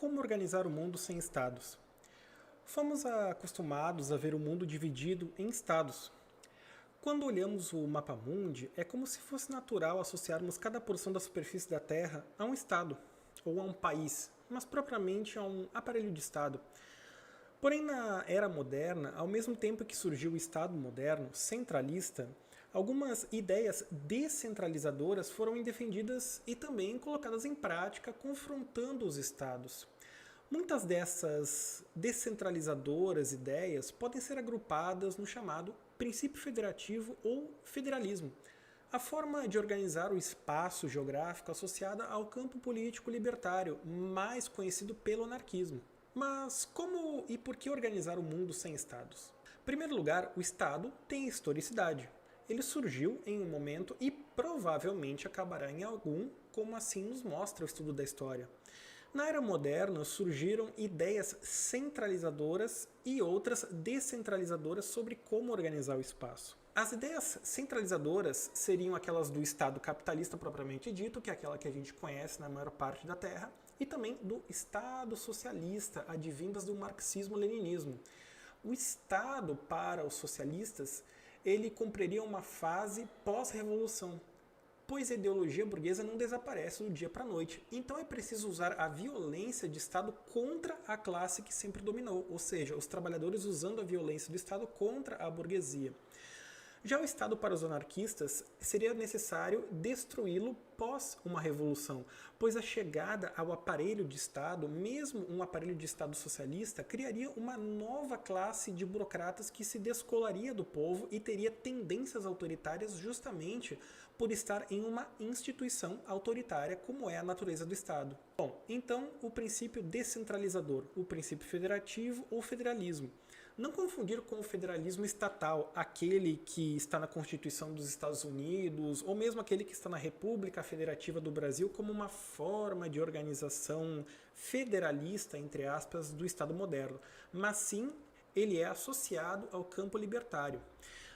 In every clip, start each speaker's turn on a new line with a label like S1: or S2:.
S1: como organizar o mundo sem estados. Fomos acostumados a ver o mundo dividido em estados. Quando olhamos o mapa mundi, é como se fosse natural associarmos cada porção da superfície da Terra a um estado, ou a um país, mas propriamente a um aparelho de estado. Porém, na era moderna, ao mesmo tempo que surgiu o Estado moderno, centralista, algumas ideias descentralizadoras foram defendidas e também colocadas em prática, confrontando os estados. Muitas dessas descentralizadoras ideias podem ser agrupadas no chamado princípio federativo ou federalismo, a forma de organizar o espaço geográfico associada ao campo político libertário, mais conhecido pelo anarquismo. Mas como e por que organizar o mundo sem estados? Em primeiro lugar, o Estado tem historicidade. Ele surgiu em um momento e provavelmente acabará em algum, como assim nos mostra o estudo da história. Na era moderna surgiram ideias centralizadoras e outras descentralizadoras sobre como organizar o espaço. As ideias centralizadoras seriam aquelas do Estado capitalista propriamente dito, que é aquela que a gente conhece na maior parte da Terra, e também do Estado socialista, advindas do marxismo-leninismo. O Estado, para os socialistas, ele cumpriria uma fase pós-revolução, pois a ideologia burguesa não desaparece do dia para a noite. Então é preciso usar a violência de Estado contra a classe que sempre dominou, ou seja, os trabalhadores usando a violência do Estado contra a burguesia. Já o Estado para os anarquistas seria necessário destruí-lo pós uma revolução, pois a chegada ao aparelho de Estado, mesmo um aparelho de Estado socialista, criaria uma nova classe de burocratas que se descolaria do povo e teria tendências autoritárias justamente por estar em uma instituição autoritária como é a natureza do Estado. Bom, então o princípio descentralizador, o princípio federativo ou federalismo. Não confundir com o federalismo estatal, aquele que está na Constituição dos Estados Unidos, ou mesmo aquele que está na República Federativa do Brasil, como uma forma de organização federalista, entre aspas, do Estado moderno. Mas sim, ele é associado ao campo libertário.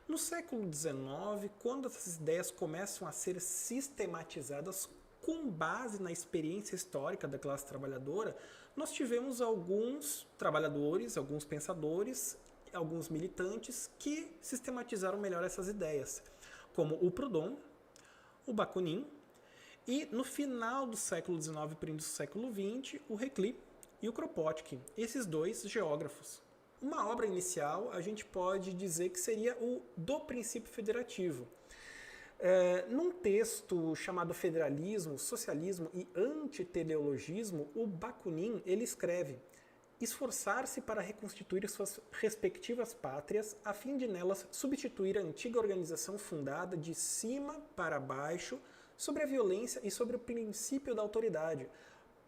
S1: No século XIX, quando essas ideias começam a ser sistematizadas com base na experiência histórica da classe trabalhadora, nós tivemos alguns trabalhadores, alguns pensadores, alguns militantes que sistematizaram melhor essas ideias, como o Proudhon, o Bakunin e, no final do século XIX e primeiro do século XX, o Reclus e o Kropotkin, esses dois geógrafos. Uma obra inicial a gente pode dizer que seria o do princípio federativo. Num texto chamado Federalismo, Socialismo e Antiteleologismo, o Bakunin ele escreve: esforçar-se para reconstituir suas respectivas pátrias, a fim de nelas substituir a antiga organização fundada de cima para baixo sobre a violência e sobre o princípio da autoridade,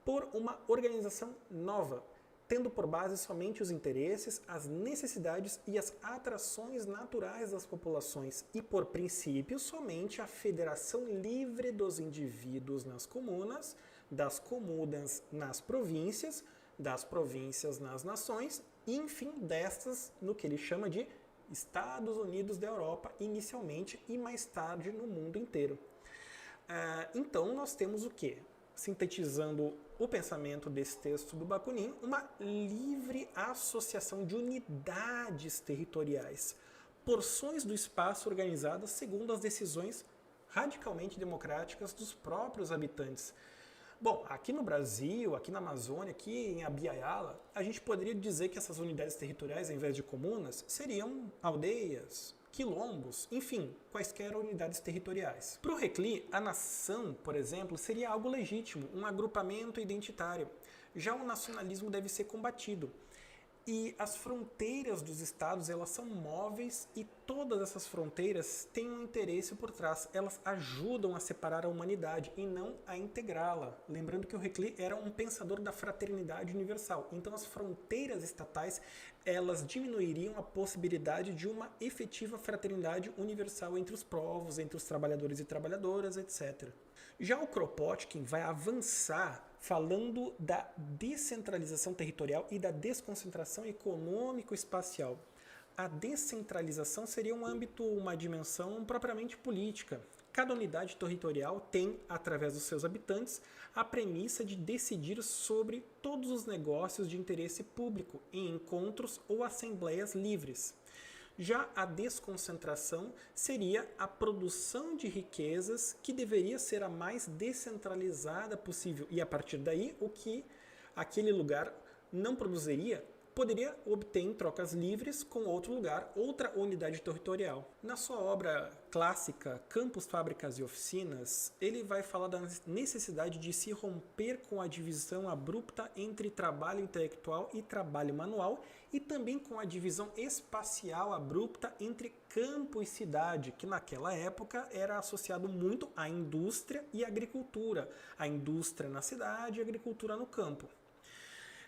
S1: por uma organização nova, tendo por base somente os interesses, as necessidades e as atrações naturais das populações e, por princípio, somente a federação livre dos indivíduos nas comunas, das comunas nas províncias, das províncias nas nações e, enfim, destas no que ele chama de Estados Unidos da Europa, inicialmente e mais tarde no mundo inteiro. Então, nós temos o quê? Sintetizando o pensamento desse texto do Bakunin, uma livre associação de unidades territoriais, porções do espaço organizadas segundo as decisões radicalmente democráticas dos próprios habitantes. Bom, aqui no Brasil, aqui na Amazônia, aqui em Abya-Yala, a gente poderia dizer que essas unidades territoriais, ao invés de comunas, seriam aldeias, quilombos, enfim, quaisquer unidades territoriais. Para o Reclus, a nação, por exemplo, seria algo legítimo, um agrupamento identitário. Já o nacionalismo deve ser combatido. E as fronteiras dos estados, elas são móveis e todas essas fronteiras têm um interesse por trás. Elas ajudam a separar a humanidade e não a integrá-la. Lembrando que o Reclus era um pensador da fraternidade universal. Então as fronteiras estatais, elas diminuiriam a possibilidade de uma efetiva fraternidade universal entre os povos, entre os trabalhadores e trabalhadoras, etc. Já o Kropotkin vai avançar falando da descentralização territorial e da desconcentração econômico-espacial. A descentralização seria um âmbito, uma dimensão propriamente política. cada unidade territorial tem, através dos seus habitantes, a premissa de decidir sobre todos os negócios de interesse público em encontros ou assembleias livres. Já a desconcentração seria a produção de riquezas, que deveria ser a mais descentralizada possível, e a partir daí o que aquele lugar não produziria poderia obter em trocas livres com outro lugar, outra unidade territorial. Na sua obra clássica, Campos, Fábricas e Oficinas, ele vai falar da necessidade de se romper com a divisão abrupta entre trabalho intelectual e trabalho manual, e também com a divisão espacial abrupta entre campo e cidade, que naquela época era associado muito à indústria e à agricultura. A indústria na cidade e a agricultura no campo.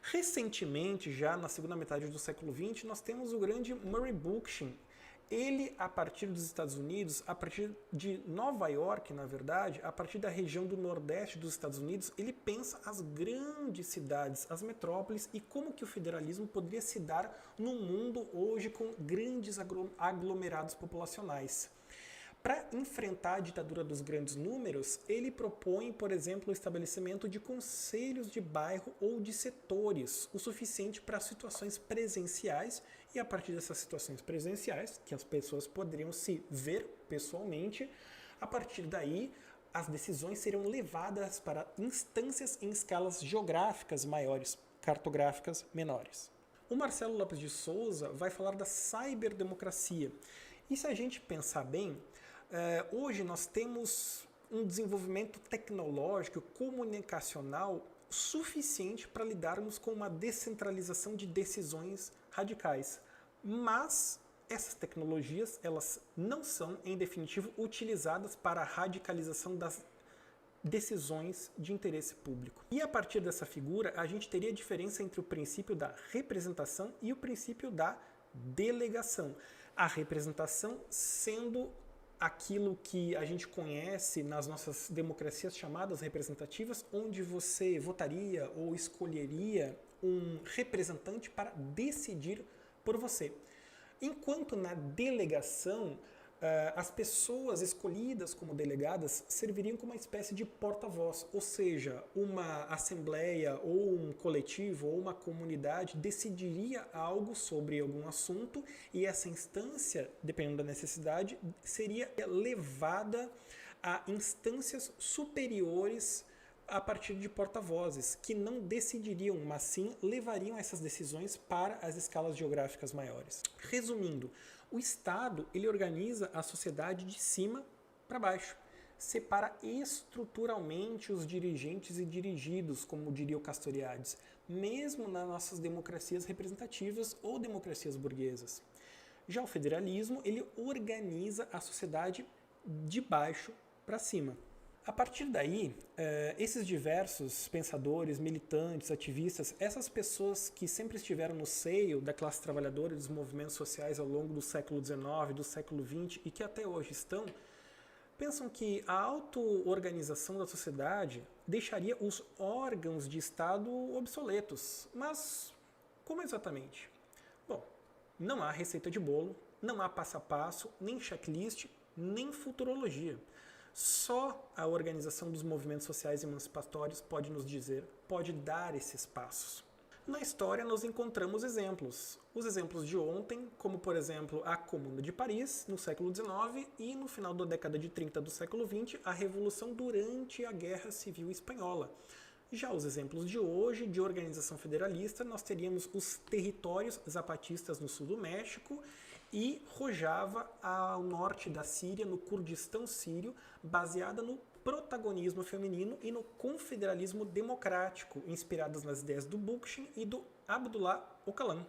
S1: Recentemente, já na segunda metade do século XX, nós temos o grande Murray Bookchin. Ele, a partir dos Estados Unidos, a partir de Nova York, na verdade, a partir da região do Nordeste dos Estados Unidos, ele pensa as grandes cidades, as metrópoles, e como que o federalismo poderia se dar num mundo hoje com grandes aglomerados populacionais. Para enfrentar a ditadura dos grandes números, ele propõe, por exemplo, o estabelecimento de conselhos de bairro ou de setores, o suficiente para situações presenciais, e a partir dessas situações presenciais, que as pessoas poderiam se ver pessoalmente, a partir daí as decisões seriam levadas para instâncias em escalas geográficas maiores, cartográficas menores. O Marcelo Lopes de Souza vai falar da ciberdemocracia. E se a gente pensar bem, hoje nós temos um desenvolvimento tecnológico, comunicacional suficiente para lidarmos com uma descentralização de decisões radicais. Mas essas tecnologias, elas não são, em definitivo, utilizadas para a radicalização das decisões de interesse público. E a partir dessa figura, a gente teria a diferença entre o princípio da representação e o princípio da delegação. A representação sendo aquilo que a gente conhece nas nossas democracias chamadas representativas, onde você votaria ou escolheria um representante para decidir por você. Enquanto na delegação, as pessoas escolhidas como delegadas serviriam como uma espécie de porta-voz, ou seja, uma assembleia ou um coletivo ou uma comunidade decidiria algo sobre algum assunto, e essa instância, dependendo da necessidade, seria levada a instâncias superiores a partir de porta-vozes, que não decidiriam, mas sim levariam essas decisões para as escalas geográficas maiores. Resumindo, o Estado, ele organiza a sociedade de cima para baixo, separa estruturalmente os dirigentes e dirigidos, como diria o Castoriadis, mesmo nas nossas democracias representativas ou democracias burguesas. Já o federalismo, ele organiza a sociedade de baixo para cima. A partir daí, esses diversos pensadores, militantes, ativistas, essas pessoas que sempre estiveram no seio da classe trabalhadora e dos movimentos sociais ao longo do século XIX, do século XX e que até hoje estão, pensam que a auto-organização da sociedade deixaria os órgãos de Estado obsoletos. Mas como exatamente? Bom, não há receita de bolo, não há passo a passo, nem checklist, nem futurologia. Só a organização dos movimentos sociais emancipatórios pode nos dizer, pode dar esses passos. Na história nós encontramos exemplos. Os exemplos de ontem, como por exemplo a Comuna de Paris, no século XIX, e no final da década de 30 do século XX, a Revolução durante a Guerra Civil Espanhola. Já os exemplos de hoje, de organização federalista, nós teríamos os territórios zapatistas no sul do México e Rojava ao norte da Síria, no Kurdistão sírio, baseada no protagonismo feminino e no confederalismo democrático, inspiradas nas ideias do Bookchin e do Abdullah Öcalan.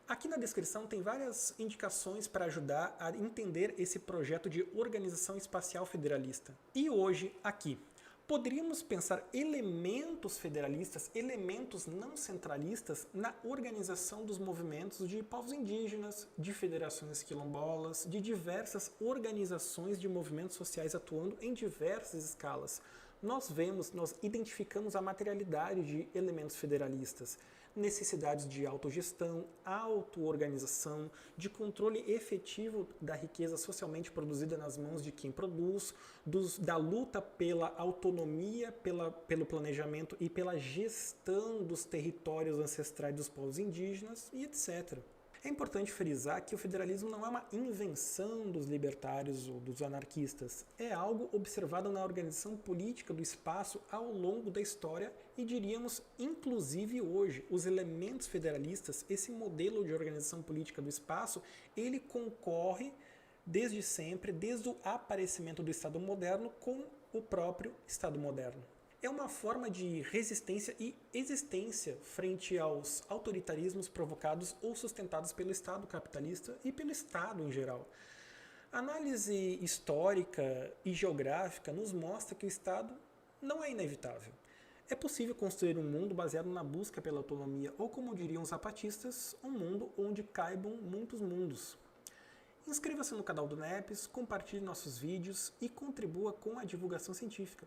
S1: Aqui na descrição tem várias indicações para ajudar a entender esse projeto de organização espacial federalista. E hoje, aqui, poderíamos pensar elementos federalistas, elementos não centralistas na organização dos movimentos de povos indígenas, de federações quilombolas, de diversas organizações de movimentos sociais atuando em diversas escalas. nós identificamos a materialidade de elementos federalistas, necessidades de autogestão, auto-organização, de controle efetivo da riqueza socialmente produzida nas mãos de quem produz, da luta pela autonomia, pelo planejamento e pela gestão dos territórios ancestrais dos povos indígenas e etc. É importante frisar que o federalismo não é uma invenção dos libertários ou dos anarquistas, é algo observado na organização política do espaço ao longo da história e diríamos, inclusive hoje, os elementos federalistas, esse modelo de organização política do espaço, ele concorre desde sempre, desde o aparecimento do Estado moderno com o próprio Estado moderno. É uma forma de resistência e existência frente aos autoritarismos provocados ou sustentados pelo Estado capitalista e pelo Estado em geral. A análise histórica e geográfica nos mostra que o Estado não é inevitável. É possível construir um mundo baseado na busca pela autonomia, ou como diriam os zapatistas, um mundo onde caibam muitos mundos. Inscreva-se no canal do NEPES, compartilhe nossos vídeos e contribua com a divulgação científica.